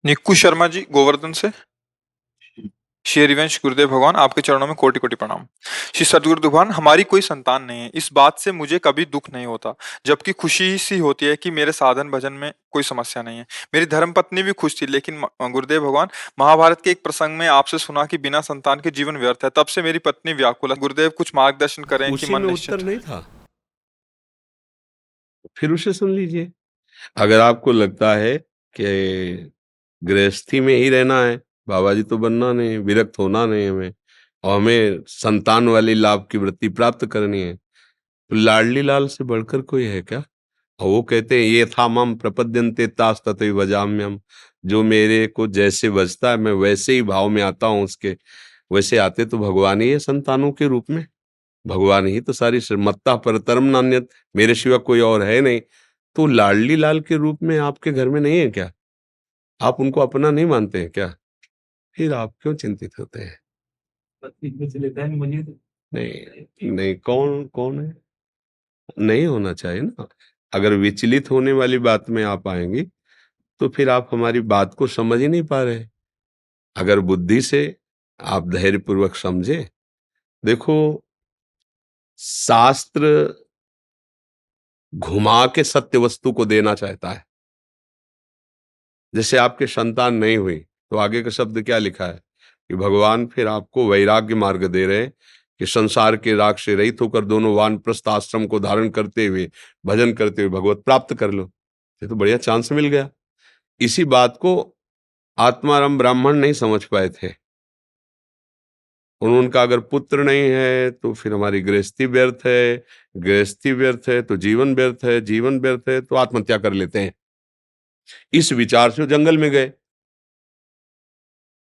निक्कू शर्मा जी गोवर्धन से। श्री हरिवंश गुरुदेव भगवान आपके चरणों में कोटि कोटि प्रणाम। श्री सदगुरु भगवान हमारी कोई संतान नहीं है, इस बात से मुझे कभी दुख नहीं होता, जबकि खुशी सी होती है कि मेरे साधन भजन में कोई समस्या नहीं है। मेरी धर्मपत्नी भी खुश थी, लेकिन गुरुदेव भगवान महाभारत के एक प्रसंग में आपसे सुना कि बिना संतान के जीवन व्यर्थ है, तब से मेरी पत्नी व्याकुल है। गुरुदेव कुछ मार्गदर्शन करें कि उसी मन में निश्चिंत। उत्तर नहीं था, फिर उसे सुन लीजिए। अगर आपको लगता है कि गृहस्थी में ही रहना है, बाबा जी तो बनना नहीं, विरक्त होना नहीं हमें, और हमें संतान वाली लाभ की वृत्ति प्राप्त करनी है, तो लाडली लाल से बढ़कर कोई है क्या? और वो कहते हैं ये था मम प्रपद्यन्ते तास तथैव भजाम्यहम्, जो मेरे को जैसे बजता है मैं वैसे ही भाव में आता हूँ उसके। वैसे आते तो भगवान ही है संतानों के रूप में, भगवान ही तो सारी मत्ता परतरम नान्यत, मेरे सिवा कोई और है नहीं। तो लाडली लाल के रूप में आपके घर में नहीं है क्या? आप उनको अपना नहीं मानते हैं क्या? फिर आप क्यों चिंतित होते हैं? नहीं नहीं, कौन कौन है? नहीं होना चाहिए ना। अगर विचलित होने वाली बात में आप आएंगी तो फिर आप हमारी बात को समझ ही नहीं पा रहे। अगर बुद्धि से आप धैर्य पूर्वक समझे, देखो, शास्त्र घुमा के सत्य वस्तु को देना चाहता है। जैसे आपके संतान नहीं हुई तो आगे का शब्द क्या लिखा है कि भगवान फिर आपको वैराग्य मार्ग दे रहे हैं कि संसार के राग से रहित होकर दोनों वानप्रस्थ आश्रम को धारण करते हुए भजन करते हुए भगवत प्राप्त कर लो। ये तो बढ़िया चांस मिल गया। इसी बात को आत्माराम ब्राह्मण नहीं समझ पाए थे। उनका अगर पुत्र नहीं है तो फिर हमारी गृहस्थी व्यर्थ है, गृहस्थी व्यर्थ है तो जीवन व्यर्थ है, जीवन व्यर्थ है तो आत्महत्या कर लेते हैं। इस विचार से वो जंगल में गए।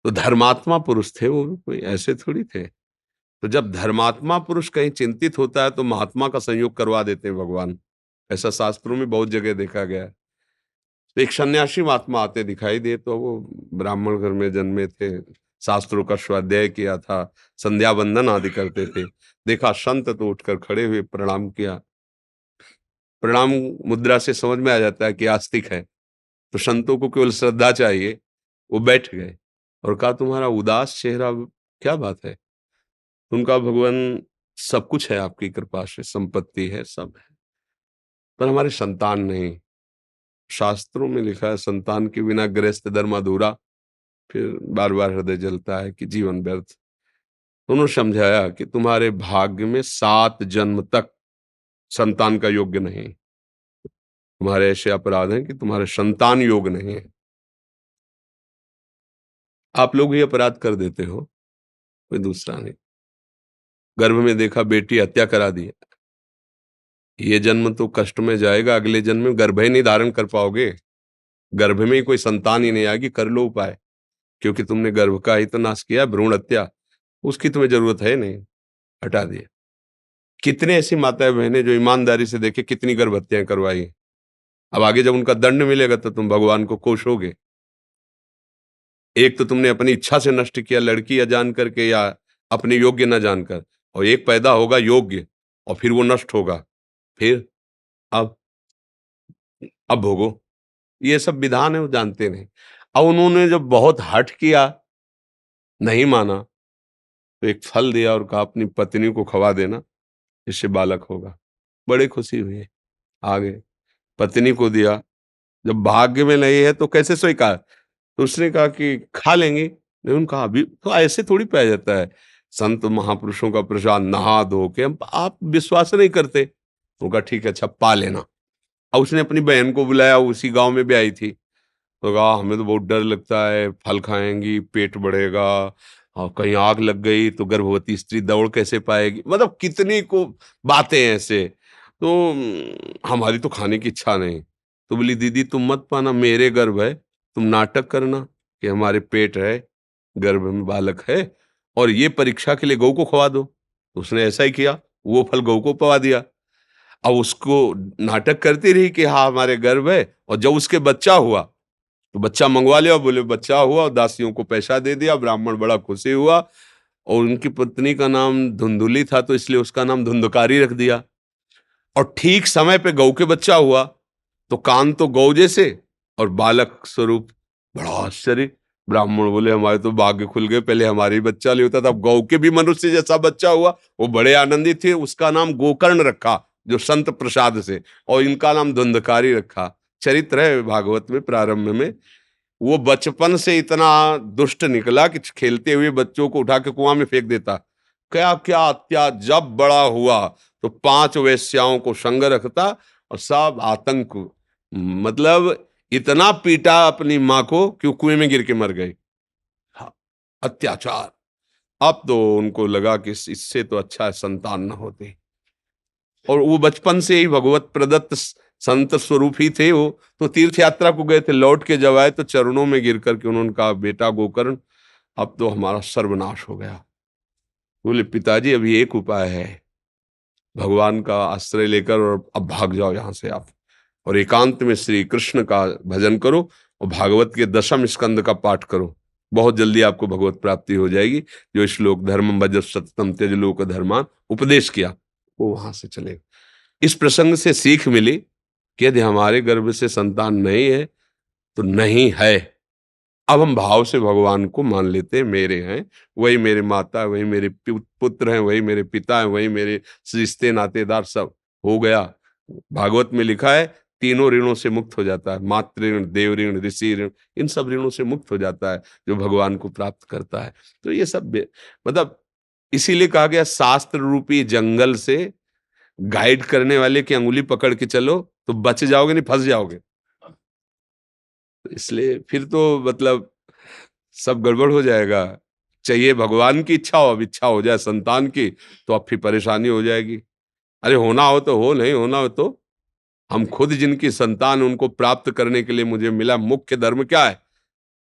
तो धर्मात्मा पुरुष थे वो, कोई ऐसे थोड़ी थे। तो जब धर्मात्मा पुरुष कहीं चिंतित होता है तो महात्मा का संयोग करवा देते हैं भगवान। ऐसा शास्त्रों में बहुत जगह देखा गया है। तो एक सन्यासी महात्मा आते दिखाई दिए, तो वो ब्राह्मण घर में जन्मे थे, शास्त्रों का स्वाध्याय किया था, संध्या वंदन आदि करते थे। देखा संत तो उठकर खड़े हुए, प्रणाम किया। प्रणाम मुद्रा से समझ में आ जाता है कि आस्तिक है, तो संतों को केवल श्रद्धा चाहिए। वो बैठ गए और कहा तुम्हारा उदास चेहरा, क्या बात है? उनका भगवान सब कुछ है आपकी कृपा से, संपत्ति है, सब है, पर हमारे संतान नहीं। शास्त्रों में लिखा है संतान के बिना गृहस्थ धर्म अधूरा। फिर बार बार हृदय जलता है कि जीवन व्यर्थ। उन्होंने समझाया कि तुम्हारे भाग्य में 7 जन्म तक संतान का योग्य नहीं। तुम्हारे ऐसे अपराध हैं कि तुम्हारे संतान योग नहीं है। आप लोग ही अपराध कर देते हो, कोई दूसरा नहीं। गर्भ में देखा बेटी, हत्या करा दी। ये जन्म तो कष्ट में जाएगा, अगले जन्म में गर्भ ही नहीं धारण कर पाओगे, गर्भ में ही कोई संतान ही नहीं आएगी। कर लो उपाय, क्योंकि तुमने गर्भ का ही तो नाश किया, भ्रूण हत्या, उसकी तुम्हें जरूरत है नहीं, हटा दिया। कितने ऐसी माताएं बहनें जो ईमानदारी से देखे कितनी गर्भ हत्याएं करवाई। अब आगे जब उनका दंड मिलेगा तो तुम भगवान को कोसोगे। एक तो तुमने अपनी इच्छा से नष्ट किया, लड़की अजान करके या अपने योग्य न जानकर, और एक पैदा होगा योग्य और फिर वो नष्ट होगा। फिर अब अब भोगो। ये सब विधान है, वो जानते नहीं। अब उन्होंने जब बहुत हठ किया, नहीं माना, तो एक फल दिया और कहा अपनी पत्नी को खवा देना, इससे बालक होगा। बड़े खुशी हुई, आ गए, पत्नी को दिया। जब भाग्य में नहीं है तो कैसे स्वीकार? तो उसने कहा कि खा लेंगे। नहीं, उन्होंने कहा अभी तो ऐसे थोड़ी पाया जाता है, संत महापुरुषों का प्रसाद नहा धो के, आप विश्वास नहीं करते। उन्होंने कहा ठीक है, अच्छा पा लेना। और उसने अपनी बहन को बुलाया, उसी गांव में भी आई थी। तो कहा हमें तो बहुत डर लगता है, फल खाएंगी पेट बढ़ेगा, और कहीं आग लग गई तो गर्भवती स्त्री दौड़ कैसे पाएगी। मतलब कितनी को बातें हैं ऐसे। तो हमारी तो खाने की इच्छा नहीं। तो बोली दीदी तुम मत पाना, मेरे गर्भ है, तुम नाटक करना कि हमारे पेट है, गर्भ में बालक है, और ये परीक्षा के लिए गऊ को खवा दो। तो उसने ऐसा ही किया, वो फल गऊ को पवा दिया। अब उसको नाटक करती रही कि हाँ हमारे गर्भ है, और जब उसके बच्चा हुआ तो बच्चा मंगवा लिया, बोले बच्चा हुआ, और दासियों को पैसा दे दिया। ब्राह्मण बड़ा खुशी हुआ, और उनकी पत्नी का नाम धुंधुली था तो इसलिए उसका नाम धुंधकारी रख दिया। और ठीक समय पे गौ के बच्चा हुआ, तो कान तो गौ जैसे और बालक स्वरूप बड़ा आश्चर्य। ब्राह्मण बोले हमारे तो भाग्य खुल गए, पहले हमारी बच्चा नहीं होता था, अब गौ के भी मनुष्य जैसा बच्चा हुआ। वो बड़े आनंदित थे, उसका नाम गोकर्ण रखा जो संत प्रसाद से, और इनका नाम धुंधकारी रखा। चरित्र है भागवत में प्रारंभ में। वो बचपन से इतना दुष्ट निकला कि खेलते हुए बच्चों को उठा के कुआं में फेंक देता। क्या क्या हत्या। जब बड़ा हुआ तो 5 वेश्याओं को संग रखता और सब आतंक, मतलब इतना पीटा अपनी माँ को कि वो कुएं में गिर के मर गई। हाँ, अत्याचार। अब तो उनको लगा कि इससे तो अच्छा है संतान न होती। और वो बचपन से ही भगवत प्रदत्त संत स्वरूप ही थे। वो तो तीर्थ यात्रा को गए थे, लौट के जब आए तो चरणों में गिर करके उन्होंने कहा, बेटा गोकर्ण अब तो हमारा सर्वनाश हो गया। बोले पिताजी अभी एक उपाय है, भगवान का आश्रय लेकर और अब भाग जाओ यहां से आप, और एकांत में श्री कृष्ण का भजन करो और भागवत के 10वें स्कंद का पाठ करो। बहुत जल्दी आपको भगवत प्राप्ति हो जाएगी। जो श्लोक धर्मम भज सततम त्यज लोक धर्मान उपदेश किया, वो वहां से चले। इस प्रसंग से सीख मिली कि यदि हमारे गर्भ से संतान नहीं है तो नहीं है। अब हम भाव से भगवान को मान लेते हैं, मेरे हैं, वही मेरे माता, वही मेरे पुत्र हैं, वही मेरे पिता हैं, वही मेरे रिश्ते नातेदार, सब हो गया। भागवत में लिखा है तीनों ऋणों से मुक्त हो जाता है, मातृ ऋण, देव ऋण, ऋषि ऋण, इन सब ऋणों से मुक्त हो जाता है जो भगवान को प्राप्त करता है। तो ये सब मतलब इसीलिए कहा गया शास्त्र रूपी जंगल से गाइड करने वाले की अंगुली पकड़ के चलो तो बच जाओगे, नहीं फंस जाओगे। तो इसलिए फिर तो मतलब सब गड़बड़ हो जाएगा। चाहिए भगवान की इच्छा हो, अब इच्छा हो जाए संतान की तो अब फिर परेशानी हो जाएगी। अरे होना हो तो हो, नहीं होना हो तो हम खुद जिनकी संतान उनको प्राप्त करने के लिए मुझे मिला मुख्य धर्म क्या है?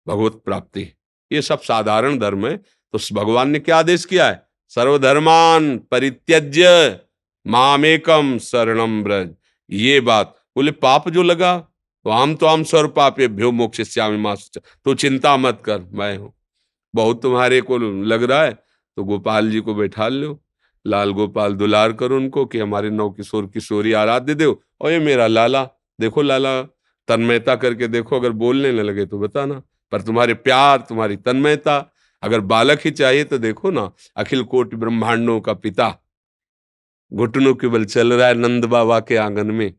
भगवत प्राप्ति। ये सब साधारण धर्म है। तो भगवान ने क्या आदेश किया है? सर्वधर्मान परित्यज्य मामेकम शरणम ब्रज। ये बात बोले पाप जो लगा तो आम स्वर पापेभ्यो मोक्षयिष्यामि मा शुचः। तो चिंता मत कर, मैं हूं। बहुत तुम्हारे को लग रहा है तो गोपाल जी को बैठा लो, लाल गोपाल दुलार करो उनको कि हमारे नौ किशोर किशोरी आराध्य देव, और ये मेरा लाला, देखो लाला तन्मयता करके देखो, अगर बोलने न लगे तो बताना। पर तुम्हारे प्यार, तुम्हारी तन्मयता, अगर बालक ही चाहिए तो देखो ना, अखिल कोटि ब्रह्मांडों का पिता घुटनों के बल चल रहा है नंद बाबा के आंगन में,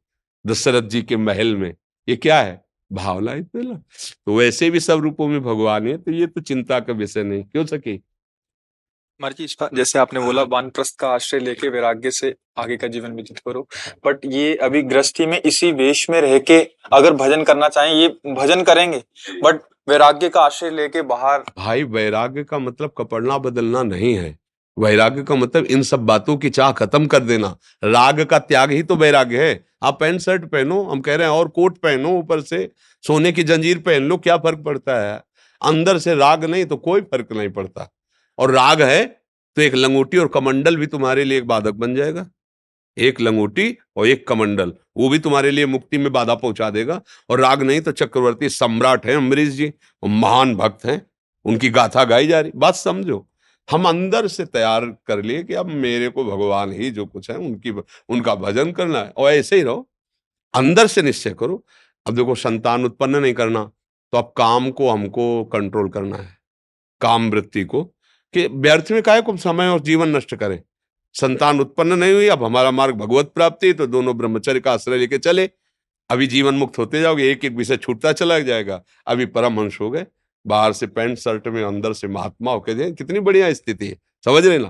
दशरथ जी के महल में। ये क्या है? भावना इतना। तो वैसे भी सब रूपों में भगवान है, तो ये तो चिंता का विषय नहीं। क्यों सके? महाराज जी, जैसे आपने बोला वानप्रस्थ का आश्रय लेके वैराग्य से आगे का जीवन व्यतीत करो, बट ये अभी गृहस्थी में इसी वेश में रह के अगर भजन करना चाहें, ये भजन करेंगे, बट वैराग्य का आश्रय लेके बाहर। भाई वैराग्य का मतलब कपड़ना बदलना नहीं है। वैराग्य का मतलब इन सब बातों की चाह खत्म कर देना। राग का त्याग ही तो वैराग्य है। आप पैंट शर्ट पहनो, हम कह रहे हैं, और कोट पहनो, ऊपर से सोने की जंजीर पहन लो, क्या फर्क पड़ता है? अंदर से राग नहीं तो कोई फर्क नहीं पड़ता। और राग है तो एक लंगोटी और कमंडल भी तुम्हारे लिए एक बाधक बन जाएगा। एक लंगोटी और एक कमंडल, वो भी तुम्हारे लिए मुक्ति में बाधा पहुंचा देगा। और राग नहीं तो चक्रवर्ती सम्राट है अम्बरीश जी, वो महान भक्त हैं, उनकी गाथा गाई जा रही। बात समझो, हम अंदर से तैयार कर लिए कि अब मेरे को भगवान ही जो कुछ है उनका भजन करना है, और ऐसे ही रहो। अंदर से निश्चय करो। अब देखो संतान उत्पन्न नहीं करना तो अब काम को हमको कंट्रोल करना है, काम वृत्ति को, कि व्यर्थ में काहे को समय और जीवन नष्ट करें। संतान उत्पन्न नहीं हुई, अब हमारा मार्ग भगवत प्राप्ति, तो दोनों ब्रह्मचर्य का आश्रय लेके चले। अभी जीवन मुक्त होते जाओगे, एक एक विषय छूटता चला जाएगा। अभी परमहंस हो गए, बाहर से पैंट शर्ट में, अंदर से महात्मा होके, कितनी बढ़िया स्थिति है। समझ रहे ना?